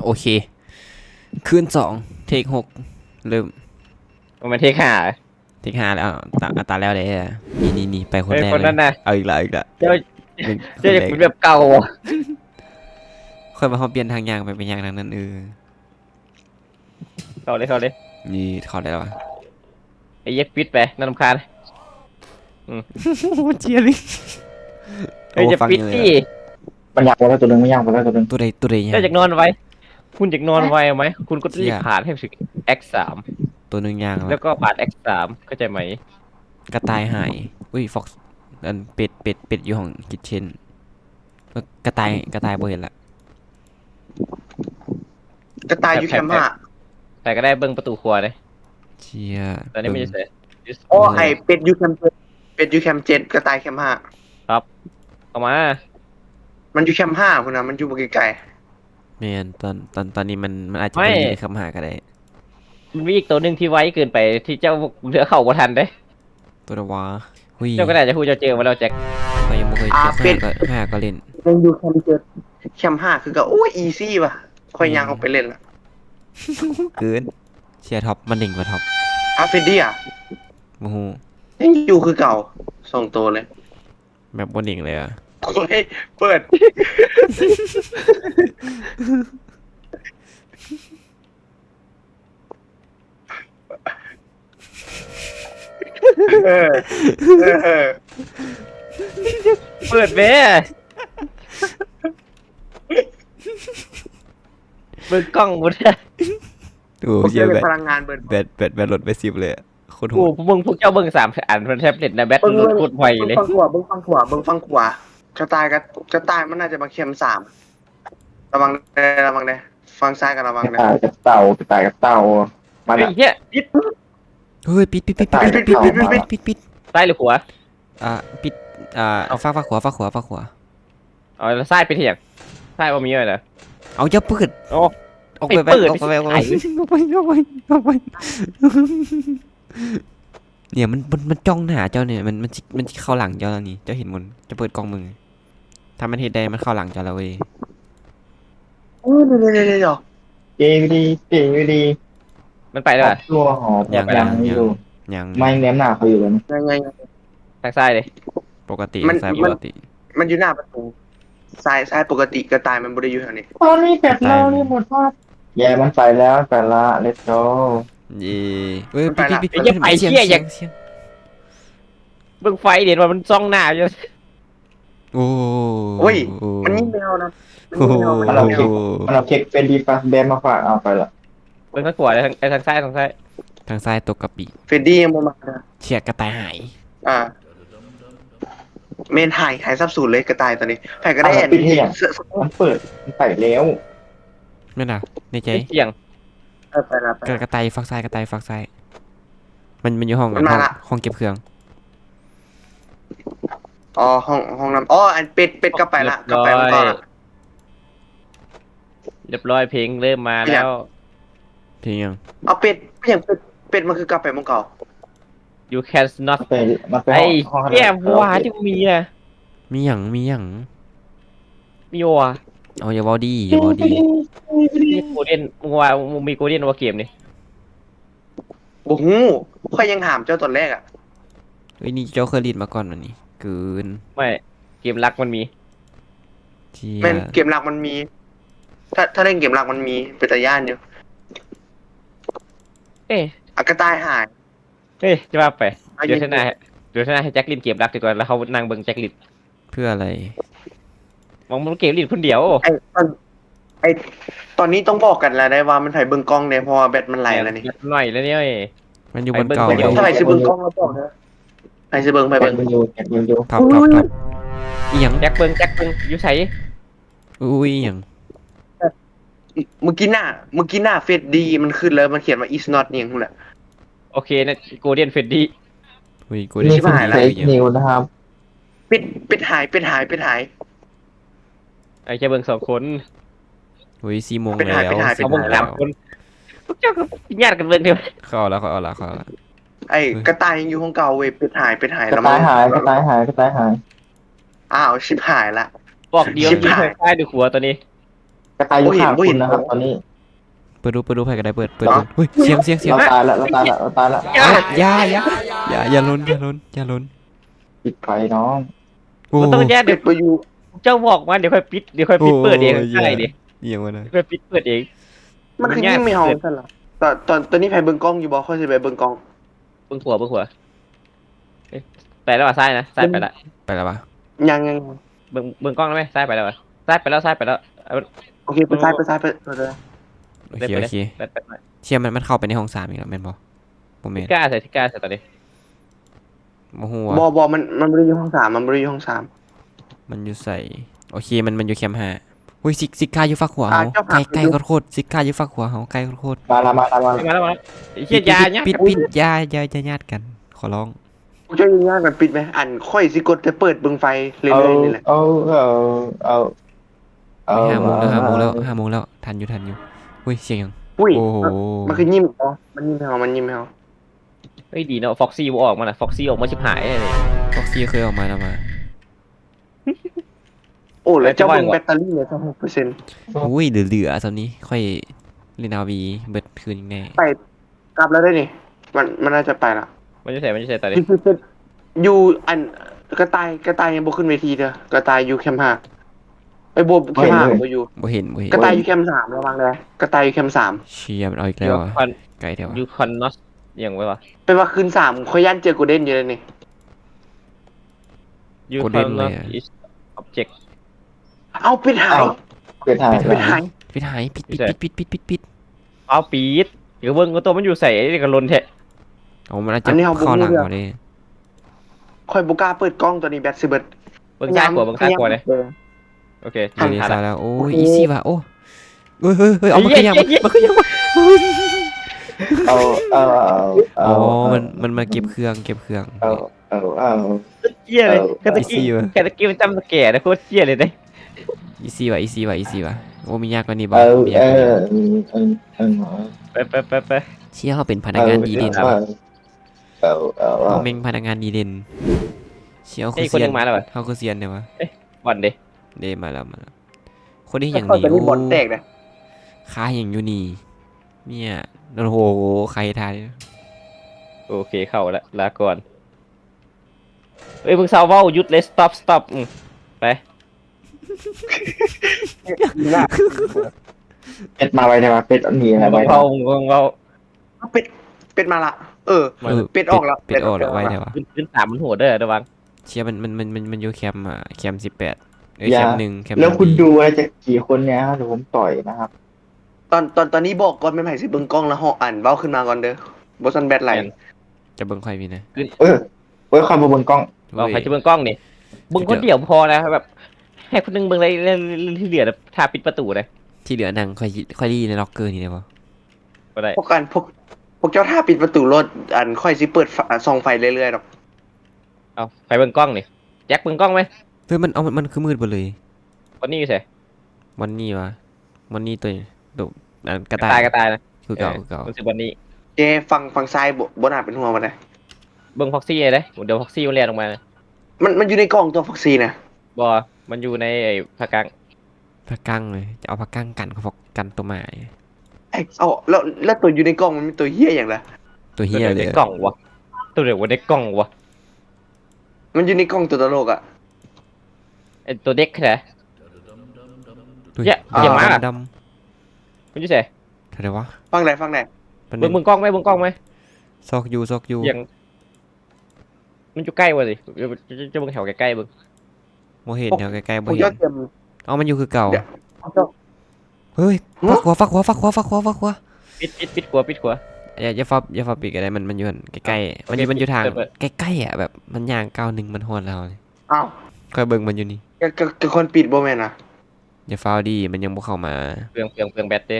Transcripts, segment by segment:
โอเคคืนสองเทค6เริ่มมันเทคหาเทค5แล้วตาแล้วเด้นี่ไปคนแรกคนนั้น เลยนะเอาอีกละเจ้าหนึ่งค เจ้านจะ แรก เป็นแบบเก่า ค่อยมาเขาเปลี่ยนทางยางไปเป็นยางทางนั้นเขาเลยเขาเลยนี่เขาได้แล้ววะ ไอ้เย็กปิดไปน่ารำคาญ เจียลิ เฮ้ยจะปิดสิ มันยากไปแล้วตัวหนึงไม่ยากไปแล้วตัวหนึง ตัวใดยัง เจ้าจะนอนไว้คุณจะนอนไว้ไหมคุณก็รีบผ่านให้ถึง X3 ตัวหนึ่งยาง แล้ แล้ว ว ก็ผ่าน X3 เข้าใจไหม กระต่ายหายอุ้ยฟ็อกซ์อันเป็ดอยู่ห้องคิทเช่นกระต่ายบ่เห็นละ กระต่ายอยู่แคมป์ห้า แต่ก็ได้เบิ้งประตูครัวเลย เชีย ตอนนี้ไม่ใช่เสร็จ โอ้ไอเป็ดยูแคมป์เป็ดยูแคมป์7กระต่ายแคมป์ห้า เอามา มันอยู่แคมป์ห้าคุณนะมันอยู่บไกล แมนตอนนี้มันอาจจะไม่ได้คำหาก็ได้ มันมีอีกตัวหนึ่งที่ไว้เกินไปที่เจ้าเหลือเข่าบ่ทันเด้ ตัวละวะหุย เจ้าก็น่าจะพูดเจ้าเจอมาแล้วแจ็ค ไปยังไม่เคยเจอห้าก็เล่น ๆมันอยู่แคมป์7แคมป์ห้าคือก็โอ้ยอีซี่ว่ะค่อยยังออกไปเล่นละ เกินเชียร์ท็อปมันเด่งกว่าท็อป อาเฟดี้อ่ะ โอ้โห ยังอยู่คือเก่าส่งตัวเลย แบบบนเด่งเลยอ่ะ โอ้ยเปิดเออเออ เปิดแม่เบิ้งกล้องหมดเลย โอ้ ผม เชีย จะ ร์ เป็นพลังงานเบิร์น แบตลดไป10เลยโคตรโห กู ด พวกเจ้าเบิ้ง3 อันมันแท็บเล็ตนะแบตมันลดโคตรไวเลย ฟังขวาเบิ้งฟังขวาเบิ้งฟังขวากระต่ายมันน่าจะมาเค็ม3ระวังเลยฟังซ้ายกับระวัง กระ เลย ต่ายกับเต่ากระต่ายกับเต่ามา ไอ้ ละ เหี้ยปิด เฮ้ยปิด ซ้ายหรือขวา ปิดฟ้าขวาเอาแล้วซ้ายไปเถียงซ้ายว่ามีอะไรเหรอ เอาอย่าเปิด โอ้ ออกไป ไม่เปิด ออกไป ไม่ใช่ เนี่ยมันจ้องหน้าเจ้าเนี่ยมันเข้าหลังเจ้าแล้วนี่เจ้าเห็นมันจะเปิดกล้องมึงถ้ามันเห็นได้มันเข้าหลังเจ้าแล้วเว้ย โอ้เดี๋ยว เก๋ดีเก๋ดี มันไปแล้วเหรอ ตัวหอบยังอยู่ ยัง ไม่แนมหน้าเขาอยู่เลย ยังไง ทางซ้ายเลย ปกติ มัน สายปกติ มันอยู่หน้าประตูซ้ายปกติกระต่ายมันบริอยู่แถวนี้ ตอนนี้เป็ดเรานี่หมดภาพแย่มันไปแล้วไปละ let's go เย่เฮ้ย ไปละ ปิด ไอ้เหี้ยไปเหี้ยอย่าง เสียง เบิ้งไฟเด่นว่ามันจ้องหน้าอยู่ โอ้ โอ้ยมันยิ่งแมวนะมัน โอ้ ยิ่งแมวมัน เรา ยิ่งแม เค้ก ว เราเค้กเป็นดีปะแบมมาฝากเอาไปละ เบิ้งข้างขวาเลยทางซ้ายทางซ้าย ทางซ้ายตกกะปิ เฟรดดี้ยังประมาณนะ เชียกระต่ายหาย อ่าเมนหายซับสูนเลยกระต่ายตอนนี้แผ่ก็ได้แอน ปิดเที่ยงมันเปิดมันไปแล้ว ไม่น่ะในใจ เสียง ไปละ กระต่ายฝักซ้ายมันอยู่ห้อง มันมาละ ห้องเก็บเครื่อง อ๋อห้องน้ำอ๋ออันเป็ดก็ไปละก็ไปมันต่อละ เรียบร้อยเพลงเริ่มมาแล้ว เพียงยัง เอาอย่างเป็ดมันคือกลับไปเมื่อเก่า you can not มันไป ไอ้ ห้อง แก้มวัวที่มีอะ มีหยัง มีวัว เอาอย่าเว้าดี มีโกลเด้นมึงว่ามึงมีโกลเด้นว่าเกมนี่ โอ้โหค่อยยังถามเจ้าตอนแรกอ่ะ เฮ้ยนี่เจ้าเคยรีดมาก่อนวันนี้เกิน ไม่เกมรักมันมี เชีย แม่นเกมหลักมันมี ถ้าเล่นเกมหลักมันมีเป็นตาย่านอยู่ เอ๊ะ อากระต่ายหาย เฮ้ยจะว่าไป อา เดี๋ยวชนะให้แจ็คลินเกมรักดีกว่าแล้วเขานั่งเบิ่งแจ็คลิน เพื่ออะไร มองมันเกมลินคนเดียว ไอ้ตอนนี้ต้องบอกกันแล้วได้ว่ามันถ่ายเบิ่งกล้องเนี่ยเพราะว่าแบตมันไหลแล้วนี่ หน่อยแล้วเนี่ย มันอยู่บนเก่า ไปเบิ่ง ถ้าไหลสิเบิ่งกล้องแล้วบอกนะไหลสิเบิ่งไป แบ เบิ่ ม ง มันอยู่แบมมันอยู่ ท็อปอีหยัง แจ็คเบิ่งอยู่ใส่ อุ้ยอีหยัง เมื่อกี้หน้าเฟซดีมันขึ้นแล้วมันเขียนว่า is not เนี่ยคุณแหละ โอเคนะโกลเด้นเฟดดี้ อุ้ยกู นี่ ได้ คือ หายแล้ว เฟซนิวนะครับ เป็ดหาย ไอ้แค่เบิ่ง2 คน อุ้ย4 โมง ไป แล้ว ถ่ายไปถ่าย เขาเบิ่ง3 คนพวกเจ้าก็ญาติกันเบิ่งเดียว เข้าแล้ว ไอ้กระต่ายยังอยู่ห้องเก่าเว้ยเป็ดหาย กระ แล้ว ต่ายหายกระต่ายหายกระต่ายหาย อ้าวชิบหายละ บอกเดียว ชิบ ยิง หาย ใต้ดูหัวตัวนี้ กระต่ายอยู่ข้างคุณนะครับตอนนี้ เปิดดูไผก็ได้เปิดเฮ้ยเสียง เราตายแล้วเราตายแล้วเราตายแล้ว อย่าล้นปิดไฟน้อง โอ้ มันต้องแยก เด็ เดี๋ย ก ว ไปอยู่ เจ้าบอกมาเดี๋ยวค่อยปิดเปิดเองใช่ดิ เอียงวะนะ ค่อยปิดเปิดเอง มันคือยิ่งไม่เฮาซั่นล่ะตอนนี้ไผเบิ่งกล้องอยู่บ่ค่อยสิไปเบิ่งกล้อง เบิ่งหัวไปแล้วว่ะซ้ายนะซ้ายไปละ ไปแล้วปะ ยัง เบิ่งกล้องแล้วไหมซ้ายไปแล้วว่ะซ้ายไปแล้วเอา โอเคไปซ้ายไปเลย โอเค ไป เชี่ยมันเข้าไปในห้อง3อีกแล้วแม่นบ่บ่แม่น ที่กล้าใส่ตอนนี้ บ่ฮู้ว่า บ่มันบ่ได้อยู่ห้อง3มันบ่ได้อยู่ห้อง3มันอยู่ใส่โอเคมันอยู่แคมป์5อุ้ยซิกาอยู่ฝักหัวเฮา เจ้าผัก ไกลโคตรซิกาอยู่ฝักหัวเฮาไกลโคตร มาละ มาแล้วเฮียยาเนี่ย ปิดอย่าญาติกันขอร้อง กูจะย่างกันปิดไหมอันค่อยสิกดจะเปิดเบิ่งไฟเรื่อยๆนี่แหละ เอา 5 โมงแล้ว5 โมงแล้วทันอยู่อุ้ยเสียงยัง อุ้ย โอ้โห มันคือยิ้มอ๋อมันยิ้มให้เฮา เฮ้ยดีเนาะฟ็อกซี่ออกมาน่ะฟ็อกซี่ออกมาชิบหายเลย ฟ็อกซี่เคยออกมาแล้วมา โอ้แล้วเจ้าเบิ่งแบตเตอรี่เหลือแค่6% อุ้ยเหลือตอนนี้ค่อยเล่น RV เบิดคืนอีกแน่ ไปกลับแล้วได้นี่มันน่าจะไปละ มันจะใส่ตอนนี้ อยู่อันกระต่ายยังบ่ขึ้นเวทีเด้อกระต่ายอยู่แคมป์5ไอ้โบแคมป์5บ่อยู่ บ่เห็น กระต่ายอยู่แคมป์3ระวังเลยกระต่ายอยู่แคมป์3 เชียมันเอาอีกแล้วอะไกลแถว ยูคอนนอสอย่างไว้วะ เป็นว่าคืน3ค่อยย่านเจอโกลเด้นอยู่เลยนี่ ยูคอนนอสอิสอ็อบเจกต์ เอาปิดหาย เป็นหาย ปิดหาย ปิดหายปิด เอาปีดเดี๋ยวเบิ่งตัวมันอยู่ใส่ไอ้กันลนแท้ เอามันอาจจะเข้าหลังก่อนดิ ค่อยบ่กล้าเปิดกล้องตัวนี้แบตสิเบิด เบิ่งซ้ายกว่าเลยโอเค เดี๋ยวนี้ ทัน ซาแล้วโอ้ยอีซี่ว่ะโอ้เฮ้ยเอามันขยับว่ะ เอาอ๋อมันมาเก็บเครื่อง เอา เจี๊ยเลยแค่ตะกี้มันจำสแกร์นะโคตรเจี๊ยเลยเนี่ย อีซี่ว่ะโอ้มียากกว่านี้บ่มียาก ไป เชี่ยเขาเป็นพนักงานดีเด่น เอา เขาเม่งพนักงานดีเด่นเชี่ย ไอ้คนยังมาแล้ววะ เขาคือเซียนเนี่ยวะ บอลเด้ เดมาแล้วคนที่อย่าง ค่อย นี้ ตัวนี้บอลแตกนะ ค้าอย่างอยู่นี่เนี่ยโอ้โหใครทาย โอเคเข้าแล้วลาก่อนเอ้ยมึงซาวเว้าหยุดเลย stop ไป เป็ดมาไว้ได้ปะเป็ดหนีอะไร มึ ไว้ งเว้ามึงเว้า เป็ดมาละเป็ดออกแล้ว เป็ดออกแล้วไว้ได้ปะ ขึ้นสามมันโหดเด้อระวัง เชี่ยมันอยู่แคมป์แคมป์18แคมป์1แคมป์ แล้วคุณดูอะไรจะกี่คนเนี่ยครับเดี๋ยวผมต่อยนะครับ ตอนนี้บอกก่อนไม่ไผสิเบิ่งกล้องแล้วเหาะอันเว้าขึ้นมาก่อนเด้อบ่ซันแบตไหล จะเบิ่งค่อยพี่นะ เว้ยคอยบนกล้อง เราใครจะเบิ่งกล้องนี่เบิ่งคนเดียวพอนะแบบให้คนนึงเบิ่งอะไรที่เหลือทาปิดประตูเลย ที่เหลือนั่งค่อยรีในล็อกเกอร์นี่ได้ปะ ก็ได้ พวกเจ้าท่าปิดประตูรถอันค่อยสิเปิดส่องไฟเรื่อยๆดอก เอาใครเบิ่งกล้องนี่แจ็คเบิ่งกล้องไหม เฮ้ยมันคือมืดไปเลย คนนี้อยู่ใส่ วันนี้วะวันนี้ตัวดุกระ กระ ต่าย ต่ายนะ คือเก่า รู้สึกวันนี้ เจฟังซ้ายบ่น่าเป็นห่วงมันนะ เบิ่งฟ็อกซี่เลยเดี๋ยวฟ็อกซี่มันเรียนออกมา มันอยู่ในกล้องตัวฟ็อกซี่นะ บอมันอยู่ในไอ้ผักกัง ผักกั้งเลยจะเอาผักกั้งกันเขาบอกกันตัวหมา เอาแล้วตัวอยู่ในกล้องมันมีตัวเหี้ยอย่างไร ตัวเฮีย ตัว เล ใน ย กล่องวะตัวเดียวในกล่องวะ มันอยู่ในกล้องตัวตลกอ่ะ ไอ้ตัวเด็กแค่ ตัว เหี้ยอย่ามาอะ ด มันอยู่ใส่ ำอะไรวะ ฟังไหน มัน เบิ่งกล้องไหมเบิ่งกล้องไหม ซอกยู ยังมันอยู่ใกล้วะสิจะเบิ่งแถวใกล้ๆเบิ่ง โมเห็นแถวใกล้ๆ พ โม วก เห็ เจ้าน เตรียม เอามันอยู่คือเก่า เดี๋ยว เอาเจ้า เฮ้ย ฮะ ฟักหัว ปิดขวา อย่าฟับปีกอะไรมันอยู่ใกล้ๆมันอยู่ทาง เปิด ใกล้ๆอ่ะแบบมันย่างก้าวหนึ่งมันฮอดแล้ว อ้าว ค่อยเบิ่งมันอยู่นี่ ก็คนปิดบ่แม่นอ่ะ อย่าฟาวดีมันยังบ่เข้ามา เปลืองแบตเด้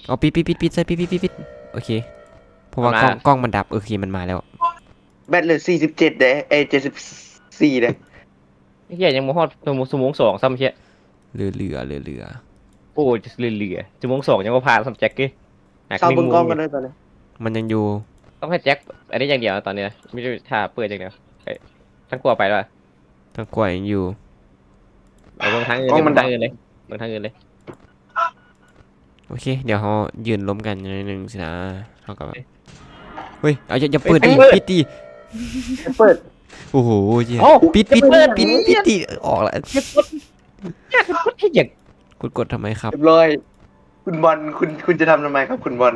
เอาปิดใส่ปิดโอเคเพราะว่ากล้องมันดับโอเคมันมาแล้ว แบตเหลือ47เด้74เด้ เฮียยังบ่ฮอดชั่วโมง2ซ้ำเฮีย เหลือ โอ้จะเหลือชั่วโมง2ยังบ่ผ่านซ้ำแจ็คเก้ เศร้าเบิ่งกล้องกันเลยตอนนี้ มันยังอยู่ ต้องให้แจ็คอันนี้อย่างเดียวตอนนี้ไม่ได้ถ้าเปิดอย่างเดียวทั้งกลัวไปแล้ว ทั้งกล้วยยังอยู่ เอาเบิ่งทางอื่นเลยเบิ่งทางอื่นเลย โอเค เดี๋ยวเขายืนล้มกันนิดนึงสินะเขาก็แบบเฮ้ยเอาอย่าเปิดดิปิดดิ เปิด โอ้โหเหี้ย เอ้า ปิดดิออกแล้ว ให้อย่าง กดทำไมครับ เรียบร้อยคุณบอลคุณจะทำทำไมครับคุณบอล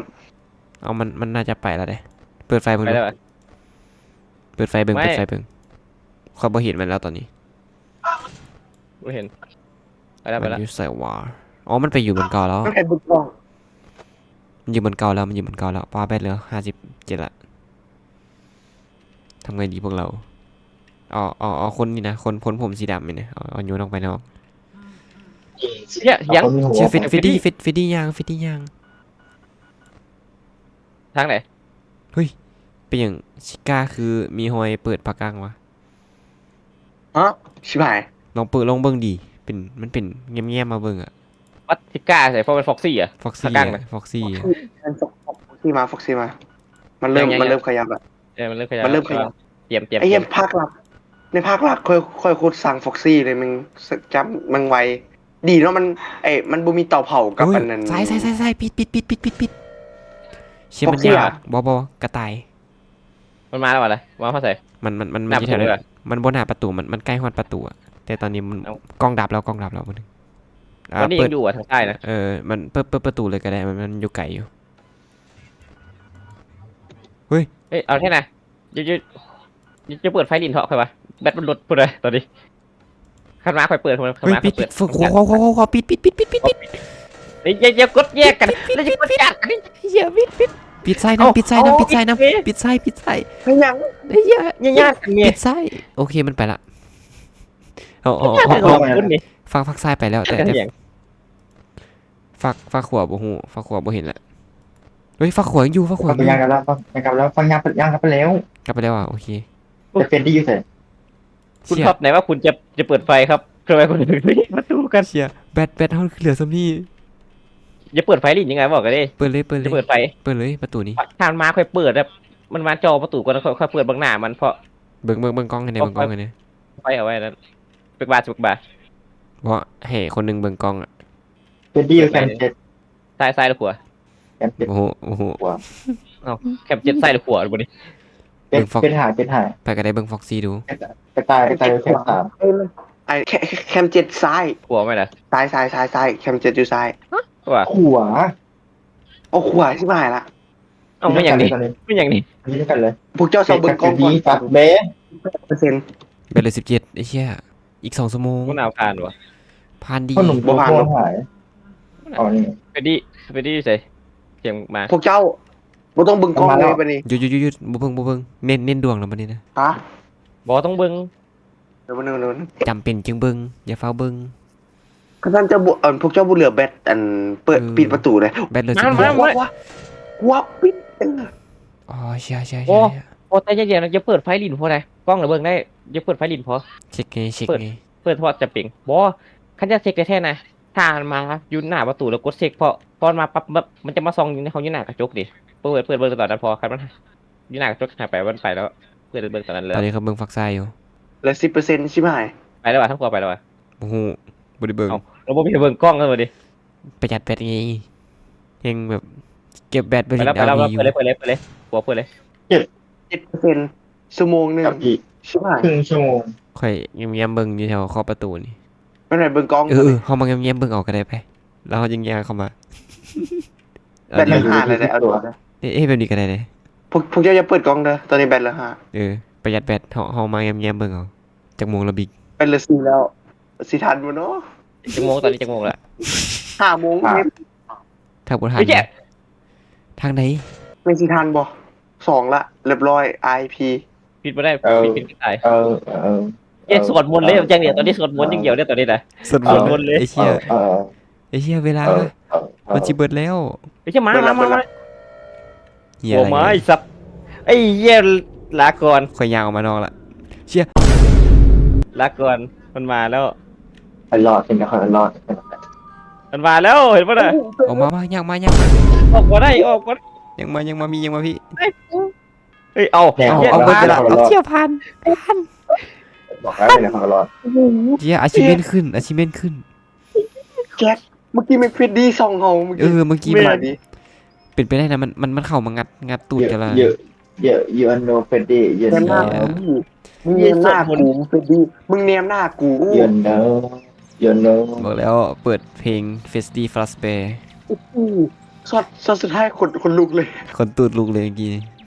เอามันน่าจะไปแล้วเด้เปิดไฟเบิ่ง ไป ดู แล้วอะ เปิดไฟเบิ่ง ไม่ เปิดไฟเบิ่งเขาบ่เห็นมันแล้วตอนนี้ ไม่เห็นไปแล้วไป มัน แล้ว อยู่ใส่วาอ๋อมันไปอยู่บนเก่าแล้ว ไม่เห็นบุกกล้อง มันอยู่บนเก่าแล้วปาแบตเหลือ57ละทำไงดีพวกเราเอาคนนี่นะคนผมสีดำนี่นะเอาโยนออกไปนอก เนี่ยยัง เชื่อฟิดดี้ยางทางไหน เป็นอย่างชิก้าคือมีหอยเปิดปากกางวะ ฮะชิบหาย ลองเปิดลองเบิ่งดีมันเป็นเงียบๆมาเบิ่งอะ วัดทิก้าใส่เพราะเป็นฟ็อกซี่อ่ะ ฟ็อกซี่ ปากกางไหม ฟ็อกซี่ ฟ็อกซี่มามันเริ่ม ยัง มันเริ่มขยับแล้ว มันเริ่มขยับ มันเริ่มขยับ เตรียม ไอ้เหี้ยภาคหลักในภาคหลักค่อยโคตรสั่งฟ็อกซี่เลยมึงจำมึงไวดีเนาะมันบ่มีเตาเผากับอันนั้น ใส่ปิดเชื่อมัน Foxy ยา เหรอ กบกระต่าย มันมาแล้วอะไรมาเข้าใส่ มัน หน้า อยู่ ประตู แถว เหร นั้ อ นมันบนหน้าประตูมันใกล้ฮอดประตูอะแต่ตอนนี้มัน เอ้า กล้องดับแล้วมันวันนี้ เปิ ยั ด งอยู่อ่ะทางใต้นะ มันเปิดประตูเลยก็ได้มันอยู่ไกลอยู่ เฮ้ยเอาแค่ไหนจะเปิดไฟลินเถาะใครวะแบตมันลดพูดเลยตอนนี้ขันมาคอยเปิดขัน เฮ้ย มา ปิด เปิด ฝึกขอปิด อย่ากดแยกกันแล้วจะกดแยกกันนี่ เหี้ยปิดไส้ เอ้า น้ำปิดไส้ โอ้ ปิดไส้ โอเค ปิดไส้ ไม่ยัง เฮ้ยเหี้ย ยากกันเนี่ย ปิดไส้โอเคมันไปละเอา ยากกันสองคนนี่ ฟักไส้ไปแล้วแต่ กันอย่าง ฟักขวบบ่หูฟักขวบบ่เห็นละเฮ้ยฟักขวบยังอยู่ฟักขวบ ฟังยังกันแล้วฟังยังกันไปแล้ว กลับไปแล้วอ่ะโอเค จะเป็นที่อยู่เสร็จ คุณ เชี่ย ท็อปไหนว่าคุณจะเปิดไฟครับทำไมคุณถึงไม่มาดูกัน เชียแบตเฮาเหลือซ้ำนี่ จะเปิดไฟลินยังไงบอกกันดิ เปิดเลย จะเปิดไฟ ประตูนี้ ถ้ามันมาค่อยเปิดแบบมันมาจอประตูก่อนแล้วค่อยเปิดบางหน้ามันเพราะ เบิ่งกล้องกันเนี่ยเบิ่งกล้องกันเนี่ย ไฟเอาไว้นั้นเบิกบาร์ เพราะให้คนหนึงเบิ่งกล้องอ่ะ เป็นที่อยู่แคมเจ็ด ซ้ายหรือขวา แคมเจ็ด โอ้โห แคม7ซ้ายหรือขวาบนนี้ เป็นหาย ไปก็ได้เบิ่งฟ็อกซี่ดู กระต่ายแคมสาม ไอ้แคมเจ็ดซ้าย ขวาไหมล่ะ ซ้ายแคมเจ็ดอยู่ซ้าย ขวา หัว โอ้ขวาชิบหายละ เอ้าไม่อย่างนี้ไม่อย่างนี้ นี่ด้วยกันเลย พวกเจ้าสองเบิ่งกล้องก่อน ตัดเบส %ไปเลย17ไอ้เหี้ยอีก2ชั่วโมง มันเอาผ่านวะ ผ่านดี พ่อหนุ่มโบราณหายอ๋อนี่ ไปดิใส่เสียงมา พวกเจ้าบ่ต้องเบิ่งกล้องเลยบัดนี้ หยุดบ่เบิ่งเน้นดวงแล้วบัดนี้นะ ฮะ บอกต้องเบิ้ง เดี๋ยวนึง จำเป็นจึงเบิ่งอย่าเฝ้าเบิ่ง ก็ท่านจะบ่พวกเจ้าบ่เหลือแบตอันเปิดปิดประตูเลย แบตเหลือ ว้าปิด อ๋อเชี่ย โอ้แต่เย็นๆนะจะเปิดไฟลินพอได้กล้องหรือเบิ้งได้จะเปิดไฟลินพอ เช็คไง เปิดเพราะจะเป่งบอคันจะเช็คได้แท้นะถ้ามันมาอยู่หน้าประตูแล้วกดเช็คพอมาปั๊บมันจะมาซองอยู่ในเขาอยู่หน้ากระจกดิเปิดเบิ้งตอนนั้นพอคันมันอยู่หน้ากระจกหายไปมันไปแล้วเปิดเบิ้งตอนนั้นเลย ตอนนี้เขาเบิ่งฟักไส้อยู่ เหลือ10%ใช่ไหม ไปแล้วว่ะทั้งตัวไปแล้วว่ะ โอ้โหบ่ได้เบิ่ง เอ้า เราบ่มีเบิ้งกล้องกันเลยดิ ประหยัดแบตไงยังแบบเก็บแบตไป ไป ถึ แล้ว ง ไปแล้ว LV อยู่ เปิดเลยหัวเปิดเลย 7%ชั่วโมงนึง กับอีก ใช่ไหม ครึ่งชั่วโมง ข่อยเงียบๆเบิ่งอยู่แถวขอบประตูนี่ ไม่ไหนเบิ่งกล้อง เฮามาเงียบๆเบิ่งออกก็ได้ไปแล้วเฮายังเข้ามา แบตเหลือ5เลยได้เอาดู แบบนี้ก็ได้เลย พวกเจ้าจะเปิดกล้องเด้อตอนนี้แบตเหลือ5ประหยัดแบตเฮามาเงียบๆเบิ่งเอาจากโมงละบิก แบตเหลือ4แล้วสิทันบ่เนาะ จังโมงตอนนี้จังโมงละ 5โมงนี่ ถ้าบ่ทัน ไม่แก่ ทางไหน ไม่สิทันบ่2ละเรียบร้อย IP ปิดไม่ได้ปิดตาย เออ เอ๊ะสวดมนต์เลยจังเดียวตอนนี้สวดมนต์อย่างเดียวเนี่ยตอนนี้นะ สวดมนต์ เลย ไอ้เหี้ยเวลามันสิเบิดแล้ว ไม่ใช่มา เหี้ย หัว อะไร ไม้สับไอ้เหี้ยลาก่อน ข่อยยางออกมานอกละเชี่ย ลาก่อนมันมาแล้ว รอดเป็นกระรอด มันมาแล้วเห็นป่ะน่ะ ออกมาย่างมา ออกมาได้ออกมา ยังมาพี่ เฮ้ยเอา เอาเบิดไปละเอาเชี่ยผ่าน บอกแล้วเป็นกระรอด เชี่ยอาชิเมนขึ้น แจ็ค เมื่อกี้มันเฟดดี้ซองเฮาเมื่อ เอ กี้ อเมื่อกี้ ไม่ มัน ไหวดิ เป็นไปได้นะมันเข้ามางัดตูดกันละ you know Freddy you เนมหน้า know กูมึงเนมหน้ากูเฟดดี้มึงเนมหน้ากู you know you know บอกแล้วเปิดเพลง f e s t i f l a s p e โอ้โหช็อตสุดท้ายคนลุกเลย คนตูดลูกเลยเมื่อกี้